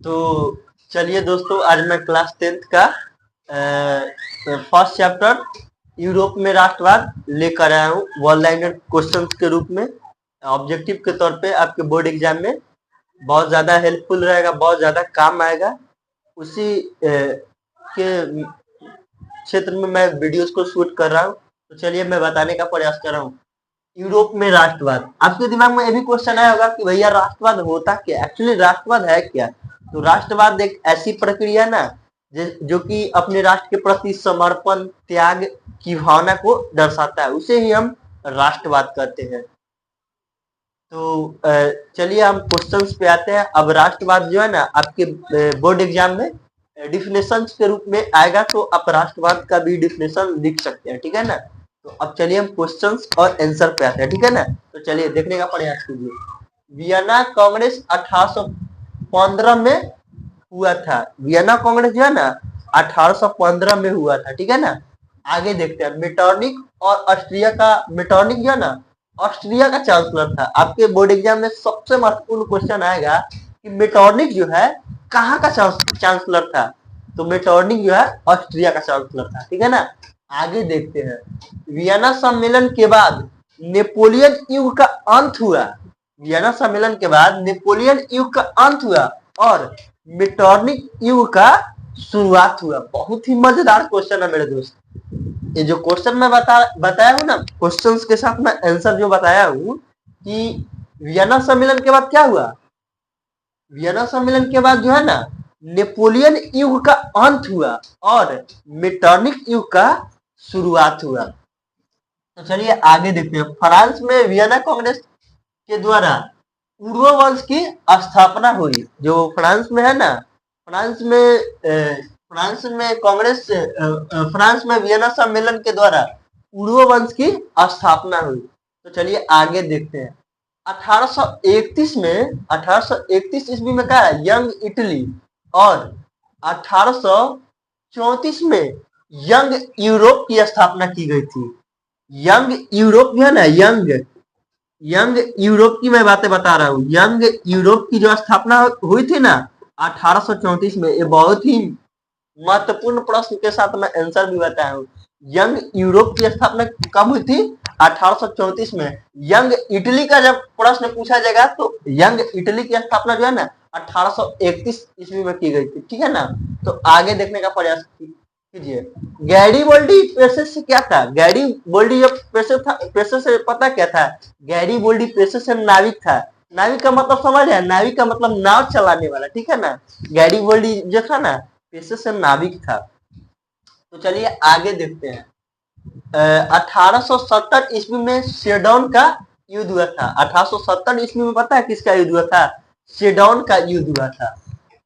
तो चलिए दोस्तों, आज मैं क्लास 10th का फर्स्ट चैप्टर यूरोप में राष्ट्रवाद लेकर आया हूँ वन लाइनर क्वेश्चन के रूप में, ऑब्जेक्टिव के तौर पे आपके बोर्ड एग्जाम में बहुत ज़्यादा हेल्पफुल रहेगा, बहुत ज़्यादा काम आएगा। उसी के क्षेत्र में मैं वीडियोस को शूट कर रहा हूँ। तो चलिए मैं बताने का प्रयास कर रहा हूँ। यूरोप में राष्ट्रवाद, आपके दिमाग में ये भी क्वेश्चन आया होगा कि भैया राष्ट्रवाद होता क्या, एक्चुअली राष्ट्रवाद है क्या। तो राष्ट्रवाद एक ऐसी प्रक्रिया ना जो कि अपने राष्ट्र के प्रति समर्पण, त्याग की भावना को दर्शाता है, उसे ही हम राष्ट्रवाद कहते हैं। तो चलिए हम क्वेश्चंस पे आते हैं। अब राष्ट्रवाद जो है ना आपके बोर्ड एग्जाम में डिफिनेशन के रूप में आएगा, तो आप राष्ट्रवाद का भी डिफिनेशन लिख सकते हैं, ठीक है ना। तो अब चलिए हम क्वेश्चंस और आंसर पे आते हैं, ठीक है ना। तो चलिए देखने का प्रयास कीजिए। वियना कांग्रेस 1815 में हुआ था। वियना कांग्रेस जो है ना 1815 में हुआ था, ठीक है ना। आगे देखते हैं। मेटरनिक और ऑस्ट्रिया का, मेटरनिक जो है ना ऑस्ट्रिया का चांसलर था। आपके बोर्ड एग्जाम में सबसे महत्वपूर्ण क्वेश्चन आएगा कि मेटरनिक जो है कहाँ का चांसलर था। तो मेटरनिक जो है ऑस्ट्रिया का चांसलर था, ठीक है ना। आगे देखते हैं। वियना सम्मेलन के बाद नेपोलियन युग का अंत हुआ। वियना सम्मेलन के बाद नेपोलियन युग का अंत हुआ और मेटरनिक युग का शुरुआत हुआ। बहुत ही मजेदार क्वेश्चन है मेरे दोस्त। ये जो क्वेश्चन मैं बताया हूँ ना, क्वेश्चंस के साथ मैं आंसर जो बताया हूँ कि वियना सम्मेलन के बाद क्या हुआ। वियना सम्मेलन के बाद जो है ना नेपोलियन युग का अंत हुआ और मेटरनिक युग का शुरुआत हुआ। तो चलिए आगे देखते हैं। फ्रांस में वियना कांग्रेस के द्वारा उर्व वंश की स्थापना हुई। जो फ्रांस में है ना, फ्रांस में कांग्रेस, फ्रांस में वियना सम्मेलन के द्वारा उर्व वंश की स्थापना हुई। तो चलिए आगे देखते हैं। 1831 ईस्वी में क्या है, यंग इटली, और 1834 में यंग यूरोप की स्थापना की गई थी। यंग यूरोप जो है ना, यंग यूरोप की मैं बातें बता रहा हूँ। यंग यूरोप की जो स्थापना हुई थी ना 1834 में, ये बहुत ही महत्वपूर्ण प्रश्न के साथ मैं आंसर भी बताया हूँ। यंग यूरोप की स्थापना कब हुई थी, 1834 में। यंग इटली का जब प्रश्न पूछा जाएगा तो यंग इटली की स्थापना जो है ना 1831 ईस्वी में की गई थी, ठीक है ना। तो आगे देखने का प्रयास कीजिए। गैरीबोल्डी पेशे से क्या था। गैरीबोल्डी जब पेशे से पता क्या था, गैरीबोल्डी पेशे से नाविक था। नाविक का मतलब समझ है, नाविक का मतलब नाव चलाने वाला, ठीक है ना। गैरीबोल्डी जो था ना पेशे से नाविक था। तो चलिए आगे देखते हैं। 1870 ईस्वी में सेडोन का युद्ध हुआ था। 1870 ईस्वी में पता है किसका युद्ध हुआ था, सेडोन का युद्ध हुआ था।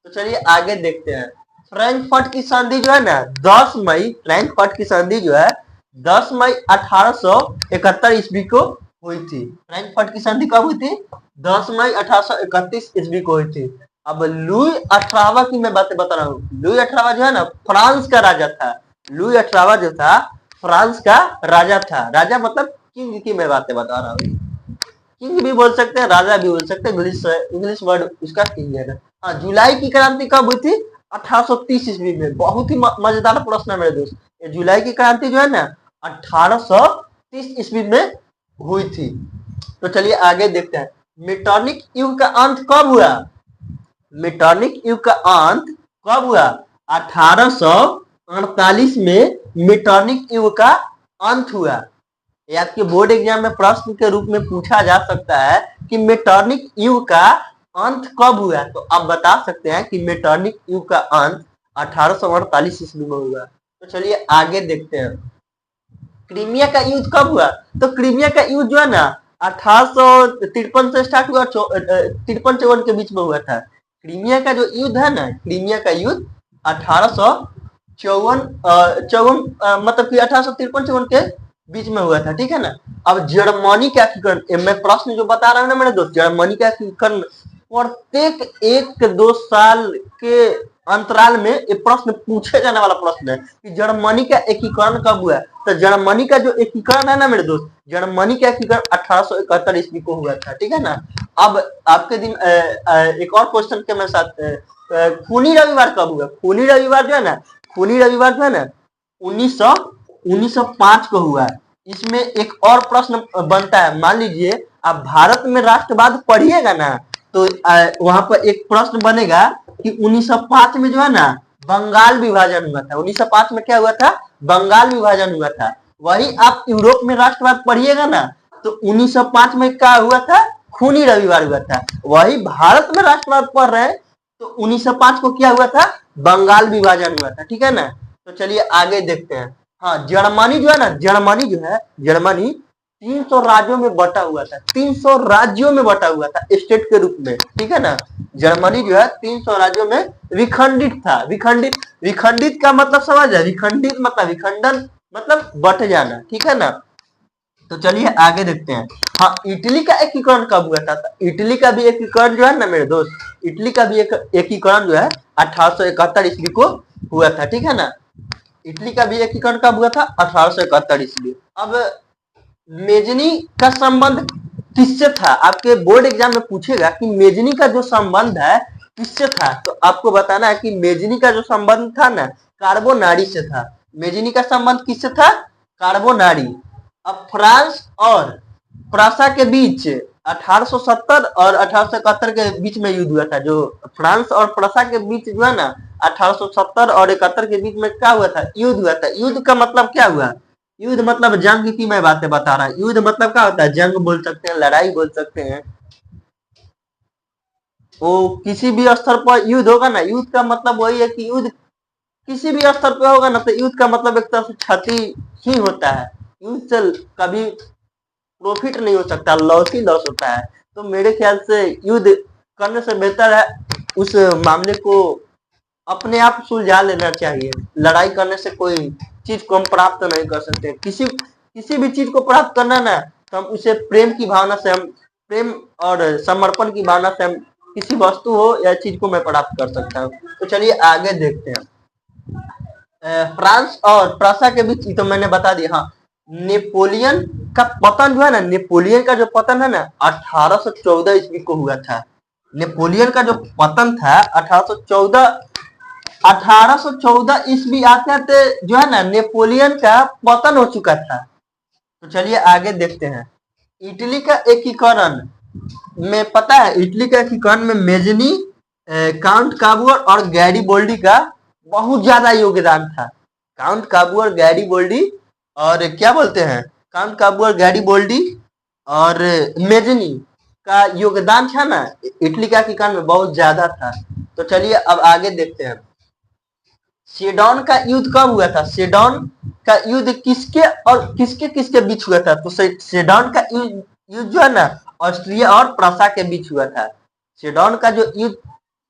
तो चलिए आगे देखते हैं। फ्रैंकफर्ट की संधि जो है ना 10 मई, फ्रैंकफर्ट की संधि जो है 10 मई 1871 ईस्वी को हुई थी। फ्रैंकफर्ट की संधि कब हुई थी, 10 मई 1831 ईस्वी को हुई थी। अब लुई 18वां की मैं बातें बता रहा हूँ। लुई 18वां जो है ना फ्रांस का राजा था। लुई 18वां जो था फ्रांस का राजा था। राजा मतलब किंग की मैं बातें बता रहा हूँ। किंग भी बोल सकते हैं, राजा भी बोल सकते हैं, इंग्लिश वर्ड उसका किंग है ना। हाँ, जुलाई की क्रांति कब हुई थी, 1830 ईस्वी में। बहुत ही मजेदार प्रश्न है मेरे दोस्त। ये जुलाई की क्रांति जो है ना 1830 ईस्वी में हुई थी। तो चलिए आगे देखते हैं। मेटरनिक युग का अंत कब हुआ। मेटरनिक युग का अंत कब हुआ, 1848 में मेटरनिक युग का अंत हुआ। ये आपके बोर्ड एग्जाम में प्रश्न के रूप में पूछा जा सकता है कि मेटरनिक युग का अंत कब हुआ। तो आप बता सकते हैं कि मेटरनिक युग का अंत 1848 ईस्वी में हुआ। तो चलिए आगे देखते हैं। क्रीमिया का युद्ध कब हुआ। तो क्रीमिया का युद्ध जो है ना 1853 से स्टार्ट हुआ, 53-54 के बीच में हुआ था। क्रीमिया का जो युद्ध है ना, क्रीमिया का युद्ध 1854 मतलब कि 1853-54 के बीच में हुआ था, ठीक है ना। अब जर्मनी का एकीकरण, मैं प्रश्न जो बता रहा हूँ ना मेरे दोस्त, जर्मनी का एकीकरण प्रत्येक 1-2 साल के अंतराल में ये प्रश्न पूछे जाने वाला प्रश्न है कि जर्मनी का एकीकरण कब हुआ। तो जर्मनी का जो एकीकरण है ना मेरे दोस्त, जर्मनी का एकीकरण 1871 ईस्वी को हुआ था, ठीक है ना। अब आपके दिन एक और क्वेश्चन के मैं साथ खूनी रविवार कब हुआ? खूनी रविवार जो है ना, खूनी रविवार जो है ना 1905 को हुआ। इसमें एक और प्रश्न बनता है, मान लीजिए आप भारत में राष्ट्रवाद पढ़िएगा ना, तो वहां पर एक प्रश्न बनेगा कि 1905 में जो है ना बंगाल विभाजन हुआ था। 1905 में क्या हुआ था? बंगाल विभाजन हुआ था। वही आप यूरोप में राष्ट्रवाद पढ़िएगा ना, तो 1905 में क्या हुआ था? खूनी रविवार हुआ था। वही भारत में राष्ट्रवाद पढ़ रहे हैं तो 1905 को क्या हुआ था? बंगाल विभाजन हुआ था। ठीक है ना? तो चलिए आगे देखते हैं। हाँ, जर्मनी जो है ना, जर्मनी 300 राज्यों में बटा हुआ था। 300 राज्यों में बटा हुआ था, स्टेट के रूप में। ठीक है ना? जर्मनी जो है 300 राज्यों में विखंडित था। विखंडित का मतलब समझ है? विखंडित मतलब विखंडन मतलब बट जाना। ठीक है ना? तो चलिए आगे देखते हैं। हाँ, इटली का एकीकरण कब हुआ था? इटली का भी एकीकरण जो है ना मेरे दोस्त, इटली का भी एकीकरण जो है 1871 ईस्वी को हुआ था। ठीक है ना? इटली का भी एकीकरण कब हुआ था? 1871 ईस्वी। अब मेजनी का संबंध किससे था? आपके बोर्ड एग्जाम में पूछेगा कि मेजनी का जो संबंध है किससे था, तो आपको बताना है कि मेजनी का जो संबंध था ना कार्बोनारी से था। मेजनी का संबंध किससे था? कार्बोनारी। अब फ्रांस और प्रासा के बीच 1870 और 1871 के बीच में युद्ध हुआ था। जो फ्रांस और प्रासा के बीच जो है ना 1870 और 71 के बीच में क्या हुआ था? युद्ध हुआ था। युद्ध का मतलब क्या हुआ? युद्ध मतलब जंग की मैं बातें बता रहा हूँ। युद्ध मतलब क्या होता है? जंग बोल सकते हैं, लड़ाई बोल सकते हैं। वो किसी भी स्तर पर युद्ध होगा ना, युद्ध का मतलब वही है कि युद्ध किसी भी स्तर पे होगा ना, तो युद्ध का मतलब एक तरह से क्षति ही होता है। युद्ध से कभी प्रॉफिट नहीं हो सकता, लॉस ही लॉस होता है। तो मेरे ख्याल से युद्ध करने से बेहतर है उस मामले को अपने आप सुलझा लेना चाहिए। लड़ाई करने से कोई चीज को हम प्राप्त नहीं कर सकते। किसी भी चीज को प्राप्त करना ना, तो हम उसे प्रेम की भावना से, हम प्रेम और समर्पण की भावना से हम किसी वस्तु हो या चीज को मैं प्राप्त कर सकता हूँ। तो चलिए आगे देखते हैं। फ्रांस और प्रसा के बीच तो मैंने बता दिया। हाँ, नेपोलियन का पतन जो है ना, नेपोलियन का जो पतन है ना 1814 ईस्वी को हुआ था। नेपोलियन का जो पतन था 1814 ईस्वी आते आते जो है ना नेपोलियन का पतन हो चुका था। तो चलिए आगे देखते हैं। इटली का एकीकरण में पता है, इटली का एकीकरण में मेजनी, काउंट काबूर और गैरीबोल्डी का बहुत ज्यादा योगदान था। काउंट काबू और गैरीबोल्डी और क्या बोलते हैं, काउंट काबू और गैरीबोल्डी और मेजनी का योगदान था ना इटली का एकीकरण में बहुत ज्यादा था। तो चलिए अब आगे देखते हैं। सेडोन का युद्ध कब हुआ था? सेडोन का युद्ध किसके और किसके बीच हुआ था? तो सेडोन का युद्ध जो है ना ऑस्ट्रिया और प्रसा के बीच हुआ था। सेडोन का जो युद्ध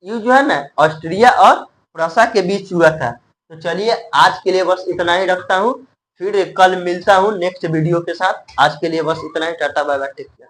जो है ना ऑस्ट्रिया और प्रसा के बीच हुआ था। तो चलिए आज के लिए बस इतना ही रखता हूँ, फिर कल मिलता हूँ नेक्स्ट वीडियो के साथ। आज के लिए बस इतना ही, tata bye bye, take care.